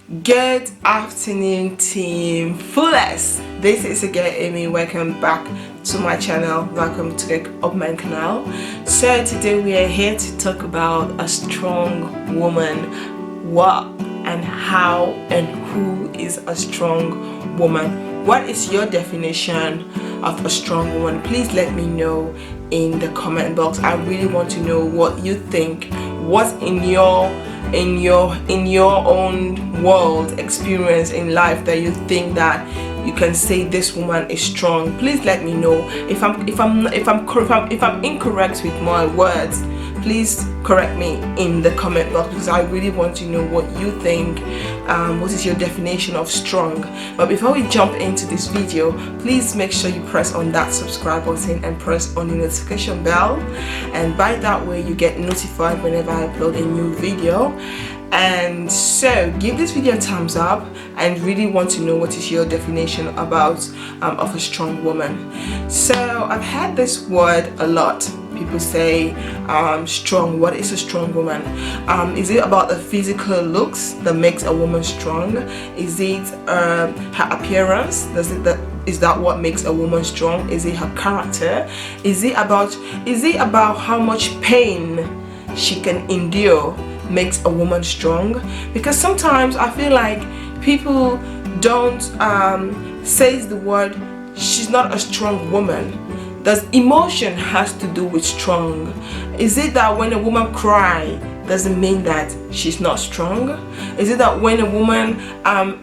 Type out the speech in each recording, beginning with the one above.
Good afternoon, Team Fullest. This is again Amy. Welcome back to my channel. Welcome to the Upman canal. So today we are here to talk about a strong woman. What and how and who is a strong woman? What is your definition of a strong woman? Please let me know in the comment box. I really want to know what you think. What's in your own world experience in life that you think that you can say this woman is strong. Please let me know. If I'm incorrect with my words, please correct me in the comment box, because I really want to know what you think. What is your definition of strong? But before we jump into this video, please make sure you press on that subscribe button and press on the notification bell, and by that way you get notified whenever I upload a new video. And so give this video a thumbs up and really want to know what is your definition about of a strong woman. So I've had this word a lot. People say strong. What is a strong woman? Is it about the physical looks that makes a woman strong? Is it her appearance? Is that what makes a woman strong? Is it her character? Is it about how much pain she can endure makes a woman strong? Because sometimes I feel like people don't say the word she's not a strong woman. Does emotion has to do with strong? Is it that when a woman cries doesn't mean that she's not strong? Is it that when a woman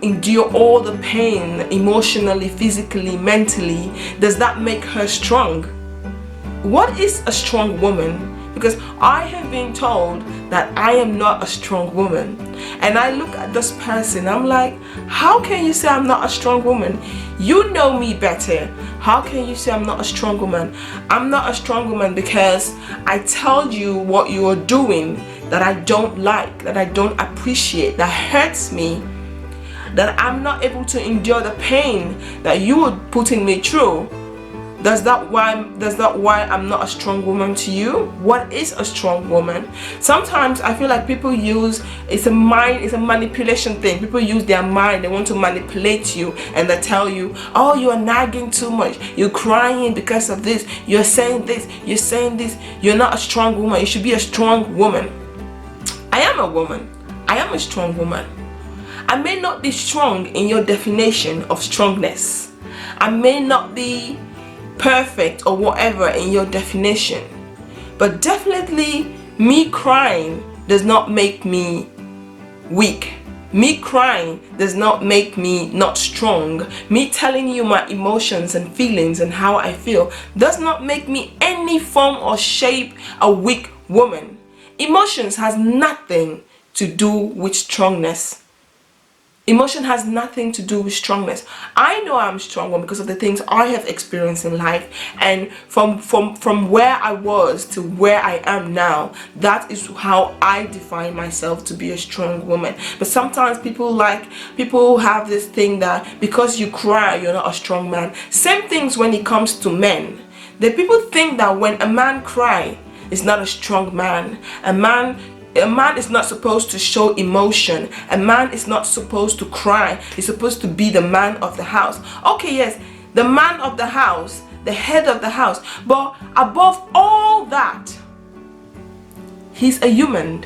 endure all the pain emotionally, physically, mentally, does that make her strong? What is a strong woman? Because I have been told that I am not a strong woman, and I look at this person, I'm like, how can you say I'm not a strong woman? You know me better. How can you say I'm not a strong woman? I'm not a strong woman because I tell you what you are doing that I don't like, that I don't appreciate, that hurts me, that I'm not able to endure the pain that you are putting me through. Does that why I'm not a strong woman to you? What is a strong woman? Sometimes I feel like people use it's a manipulation thing. People use their mind. They want to manipulate you, and they tell you, oh, you are nagging too much, you're crying because of this, you're saying this, you're not a strong woman, you should be a strong woman. I am a woman. I am a strong woman. I may not be strong in your definition of strongness. I may not be perfect or whatever in your definition, but definitely me crying does not make me weak. Me crying does not make me not strong. Me telling you my emotions and feelings and how I feel does not make me any form or shape a weak woman. Emotions has nothing to do with strongness. Emotion has nothing to do with strongness. I know I'm strong because of the things I have experienced in life, and from where I was to where I am now, that is how I define myself to be a strong woman. But sometimes people have this thing that because you cry you're not a strong man. Same things when it comes to men. The people think that when a man cries, it's not a strong man. A man is not supposed to show emotion. A man is not supposed to cry. He's supposed to be the man of the house. Okay, yes, the man of the house, the head of the house. But above all that, he's a human.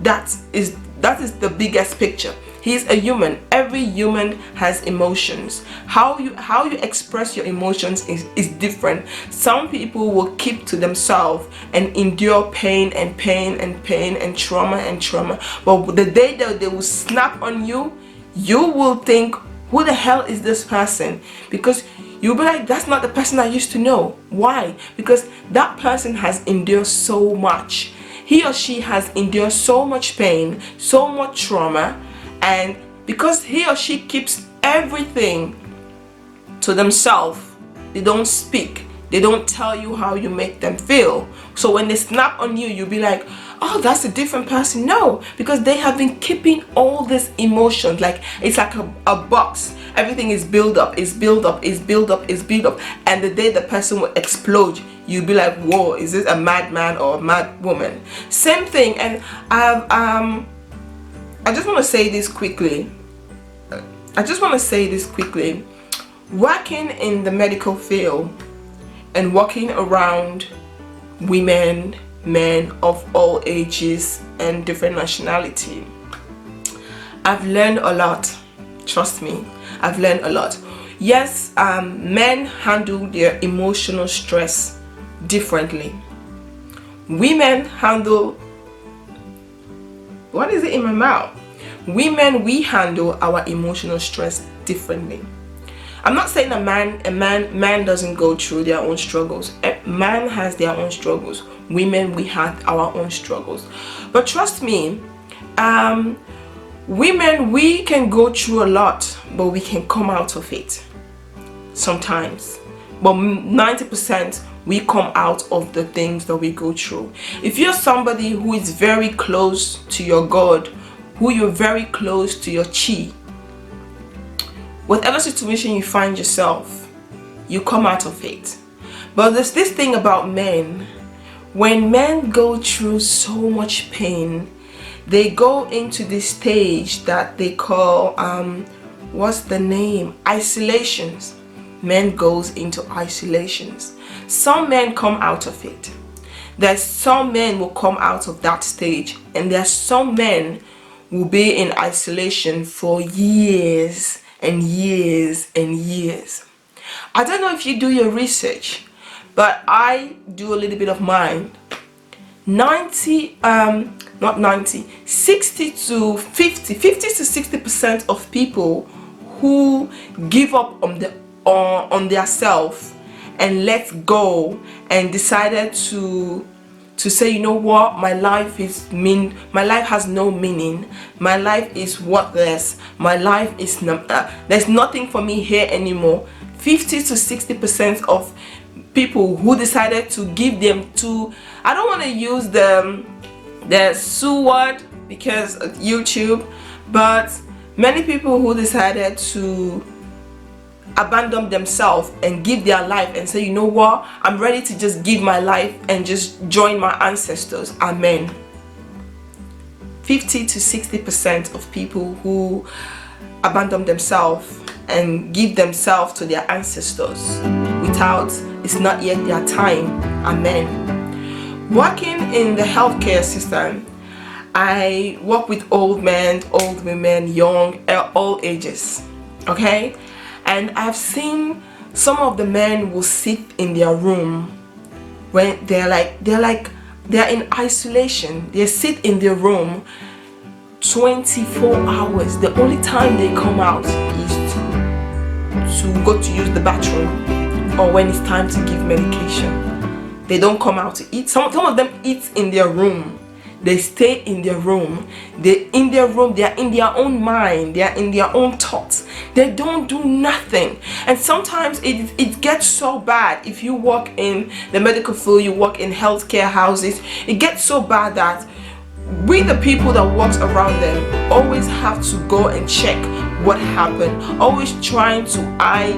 That is the biggest picture. He's a human. Every human has emotions. How you express your emotions is different. Some people will keep to themselves and endure pain and trauma. But the day that they will snap on you, you will think, who the hell is this person? Because you'll be like, that's not the person I used to know. Why? Because that person has endured so much. He or she has endured so much pain, so much trauma, and because he or she keeps everything to themselves, they don't speak, they don't tell you how you make them feel. So when they snap on you, you'll be like, oh, that's a different person. No, because they have been keeping all these emotions, like it's like a box. Everything is built up, and the day the person will explode, you'll be like, whoa, is this a madman or a mad woman? Same thing. And I just want to say this quickly. I just want to say this quickly. Working in the medical field and walking around women, men of all ages and different nationality, I've learned a lot. Trust me, I've learned a lot. Yes, men handle their emotional stress differently. Women handle, what is it in my mouth? Women, we handle our emotional stress differently. I'm not saying a man doesn't go through their own struggles. A man has their own struggles. Women, we have our own struggles. But trust me, women, we can go through a lot, but we can come out of it sometimes. But 90% we come out of the things that we go through. If you're somebody who is very close to your God, who you're very close to your chi, whatever situation you find yourself, you come out of it. But there's this thing about men. When men go through so much pain, they go into this stage that they call what's the name? Isolations. Men goes into isolations. Some men come out of it. There's some men will come out of that stage, and there's some men will be in isolation for years and years and years. I don't know if you do your research, but I do a little bit of mine. 60 to 60% of people who give up on their self and let go and decided to say, you know what, my life has no meaning, my life is worthless, my life is there's nothing for me here anymore. 50 to 60% of people who decided to give them to, I don't want to use the sue word because of YouTube, but many people who decided to abandon themselves and give their life and say, you know what, I'm ready to just give my life and just join my ancestors. Amen. 50 to 60% of people who abandon themselves and give themselves to their ancestors without, it's not yet their time. Amen. Working in the healthcare system, I work with old men, old women, young, all ages. Okay? And I've seen some of the men will sit in their room when they're in isolation. They sit in their room 24 hours. The only time they come out is to go to use the bathroom or when it's time to give medication. They don't come out to eat. Some of them eat in their room. They stay in their room. They're in their room. They are in their own mind. They are in their own thoughts. They don't do nothing. And sometimes it gets so bad. If you work in the medical field, you work in healthcare houses, it gets so bad that we, the people that works around them, always have to go and check what happened. Always trying to hide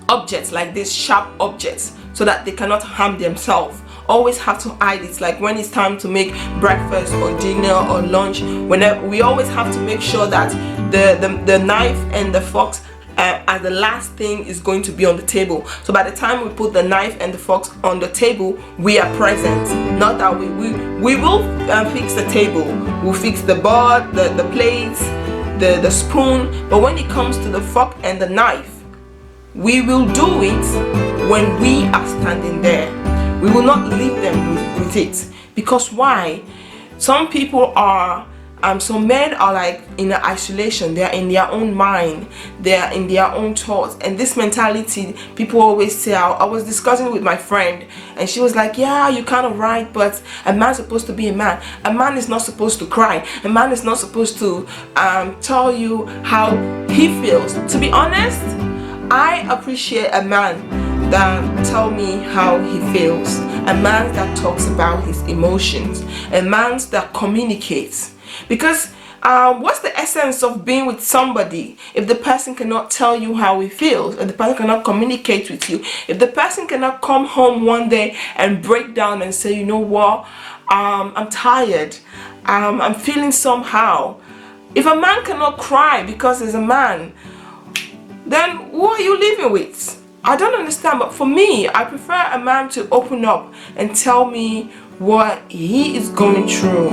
objects like these sharp objects so that they cannot harm themselves. Always have to hide it. Like when it's time to make breakfast or dinner or lunch, whenever, we always have to make sure that the knife and the fork as the last thing is going to be on the table. So by the time we put the knife and the forks on the table, we are present. Not that we will fix the table, we'll fix the board, the plates, the spoon, but when it comes to the fork and the knife, we will do it when we are standing there. We will not leave them with it. Because why? Some people are, some men are like in isolation. They are in their own mind. They are in their own thoughts. And this mentality, people always say, I was discussing with my friend and she was like, yeah, you're kind of right, but a man's supposed to be a man. A man is not supposed to cry. A man is not supposed to tell you how he feels. To be honest, I appreciate a man that tell me how he feels, a man that talks about his emotions, a man that communicates. Because what's the essence of being with somebody if the person cannot tell you how he feels, if the person cannot communicate with you, if the person cannot come home one day and break down and say, you know what, I'm tired, I'm feeling somehow, If a man cannot cry because he's a man, then who are you living with? I don't understand. But for me, I prefer a man to open up and tell me what he is going through,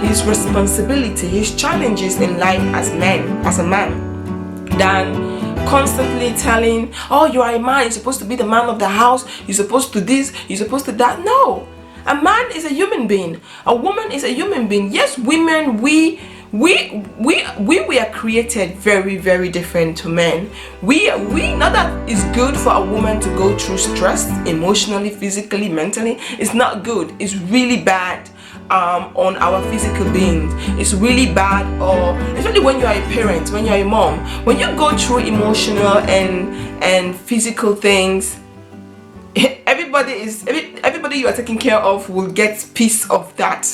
his responsibility, his challenges in life as a man, than constantly telling, oh, you are a man, you're supposed to be the man of the house, you're supposed to this, you're supposed to that. No, a man is a human being, a woman is a human being. Yes, women, we are created very, very different to men. We know that it's good for a woman to go through stress emotionally, physically, mentally. It's not good. It's really bad on our physical beings. It's really bad, or especially when you are a parent, when you are a mom, when you go through emotional and physical things. Everybody you are taking care of will get piece of that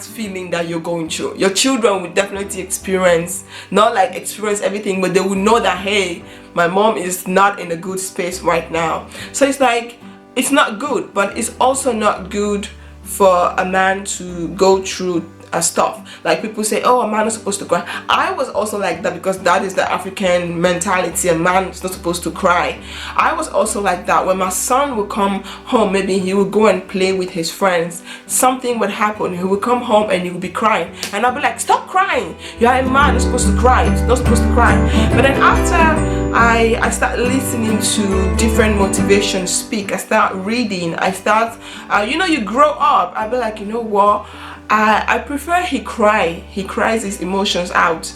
feeling that you're going through. Your children will definitely experience everything, but they will know that, hey, my mom is not in a good space right now. So it's like, it's not good, but it's also not good for a man to go through stuff. Like people say, oh, a man is supposed to cry. I was also like that, because that is the African mentality. A man is not supposed to cry. I was also like that. When my son would come home, maybe he would go and play with his friends, something would happen, he would come home and he would be crying, and I'll be like, stop crying, you are a man, you're supposed to cry, you're not supposed to cry. But then after I start listening to different motivation speak, I start reading, I start you grow up. I'll be like, you know what, I prefer he cries his emotions out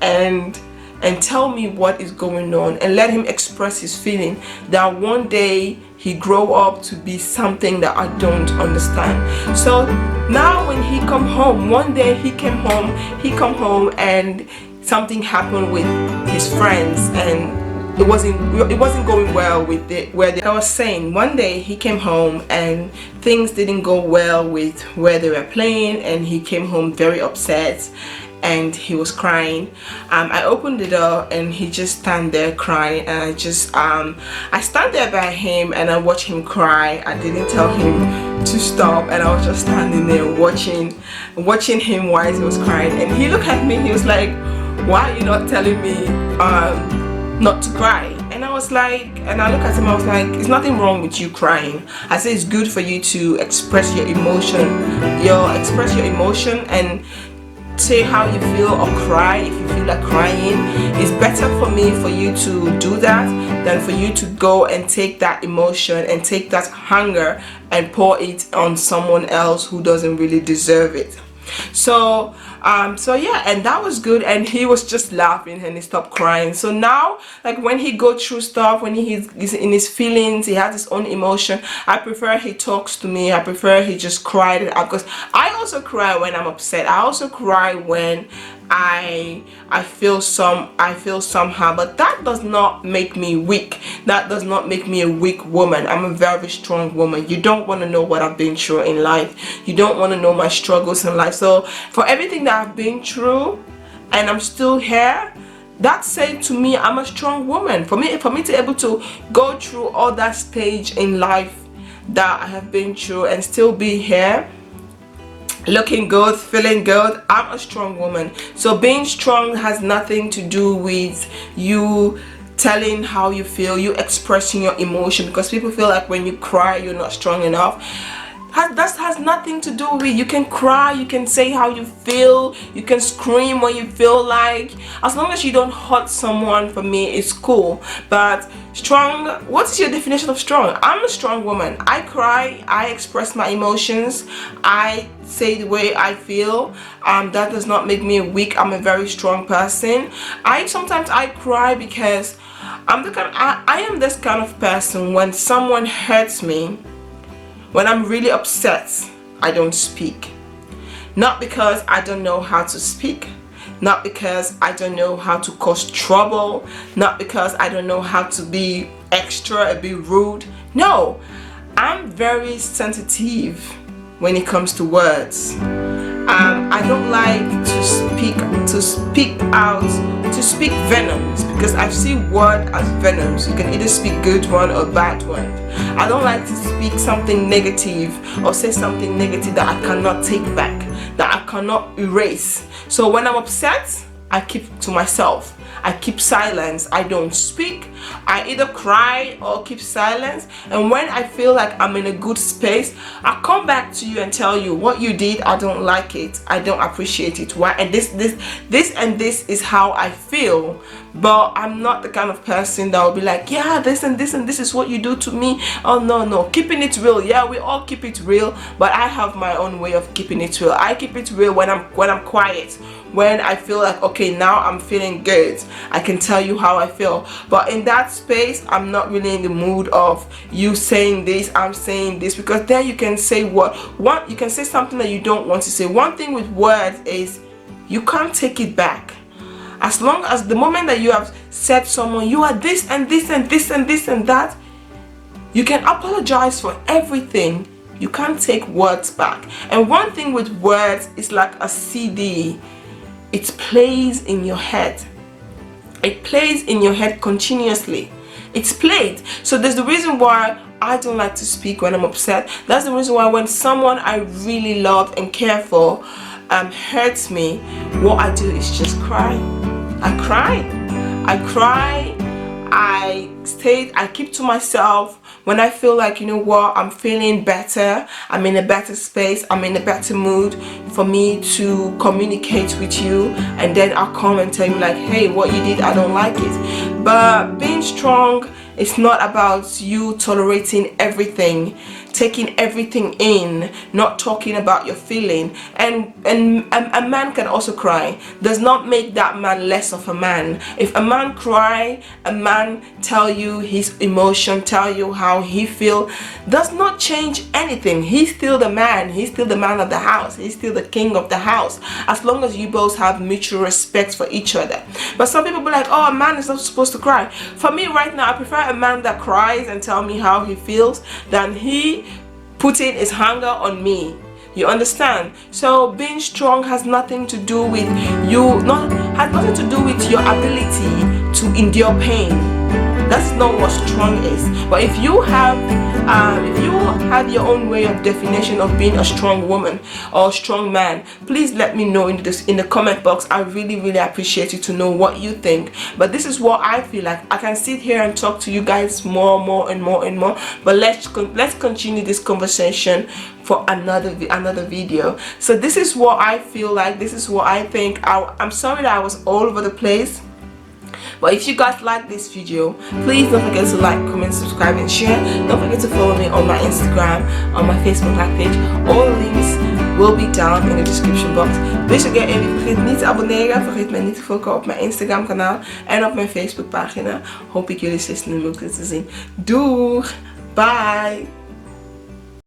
and tell me what is going on, and let him express his feeling, that one day he grow up to be something that I don't understand. So now when he come home, one day he come home and something happened with his friends, and it wasn't going well with I was saying, one day he came home and things didn't go well with where they were playing, and he came home very upset and he was crying. I opened the door and he just stand there crying, and I stand there by him and I watch him cry. I didn't tell him to stop, and I was just standing there watching him while he was crying. And he looked at me, he was like, why are you not telling me not to cry? And I was like, and I look at him, I was like, there's nothing wrong with you crying. I say it's good for you to express your emotion, and say how you feel, or cry if you feel like crying. It's better for me for you to do that than for you to go and take that emotion and take that hunger and pour it on someone else who doesn't really deserve it. So yeah, and that was good, and he was just laughing and he stopped crying. So now, like when he go through stuff, when he's in his feelings, he has his own emotion, I prefer he talks to me. I prefer he just cried it out, because I also cry when I'm upset. I also cry when I feel somehow, but that does not make me weak. That does not make me a weak woman. I'm a very strong woman. You don't want to know what I've been through in life. You don't want to know my struggles in life. So for everything that I've been through, and I'm still here, that said to me, I'm a strong woman. For me to be able to go through all that stage in life that I have been through and still be here, looking good, feeling good, I'm a strong woman. So being strong has nothing to do with you telling how you feel, you expressing your emotion, because people feel like when you cry you're not strong enough. That has nothing to do with, you can cry, you can say how you feel, you can scream when you feel like, as long as you don't hurt someone, for me it's cool. But strong, what's your definition of strong? I'm a strong woman. I cry, I express my emotions, I say the way I feel. That does not make me weak. I'm a very strong person. Sometimes I cry because I am this kind of person, when someone hurts me, when I'm really upset, I don't speak. Not because I don't know how to speak, not because I don't know how to cause trouble, not because I don't know how to be extra, be rude. No, I'm very sensitive when it comes to words. I don't like to speak venoms, because I see word as venoms. You can either speak good one or bad one. I don't like to speak something negative or say something negative that I cannot take back. that I cannot erase. So when I'm upset, I keep to myself. I keep silence. I don't speak. I either cry or keep silence. And when I feel like I'm in a good space, I come back to you and tell you what you did. I don't like it. I don't appreciate it. Why? And this and this is how I feel. But I'm not the kind of person that will be like, yeah, this and this and this is what you do to me. Oh no, keeping it real. Yeah, we all keep it real, but I have my own way of keeping it real. I keep it real when I'm quiet. When I feel like, okay, now I'm feeling good, I can tell you how I feel. But in that space, I'm not really in the mood of you saying this, I'm saying this, because then you can say you can say something that you don't want to say. One thing with words is you can't take it back. As long as the moment that you have said someone, you are this and this and this and this and that, you can apologize for everything. You can't take words back. And one thing with words is like a CD. It plays in your head. It plays in your head continuously. It's played. So there's the reason why I don't like to speak when I'm upset. That's the reason why when someone I really love and care for hurts me, what I do is just cry. I cry. I keep to myself. When I feel like, you know what, I'm feeling better, I'm in a better space, I'm in a better mood for me to communicate with you, and then I'll come and tell you like, hey, what you did, I don't like it. But being strong, it's not about you tolerating everything, taking everything in, not talking about your feeling. And a man can also cry. Does not make that man less of a man. If a man cry, a man tell you his emotion, tell you how he feel, does not change anything. He's still the man. He's still the man of the house. He's still the king of the house. As long as you both have mutual respect for each other. But some people be like, oh, a man is not supposed to cry. For me right now, I prefer a man that cries and tell me how he feels than he putting his anger on me. You understand? So being strong has nothing to do with you, has nothing to do with your ability to endure pain. That's not what strong is. But if you have your own way of definition of being a strong woman or a strong man, please let me know in the comment box. I really appreciate you to know what you think. But this is what I feel like. I can sit here and talk to you guys more and more. But let's continue this conversation for another video. So this is what I feel like. This is what I think. I'm sorry that I was all over the place. But if you guys like this video, please don't forget to like, comment, subscribe and share. Don't forget to follow me on my Instagram, on my Facebook like page. All links will be down in the description box. Dus vergeet niet te abonneren. Vergeet mij niet te volgen op mijn Instagram kanaal en op mijn Facebook pagina. Hoop ik jullie steeds nu mogelijk te zien. Doeg! Bye!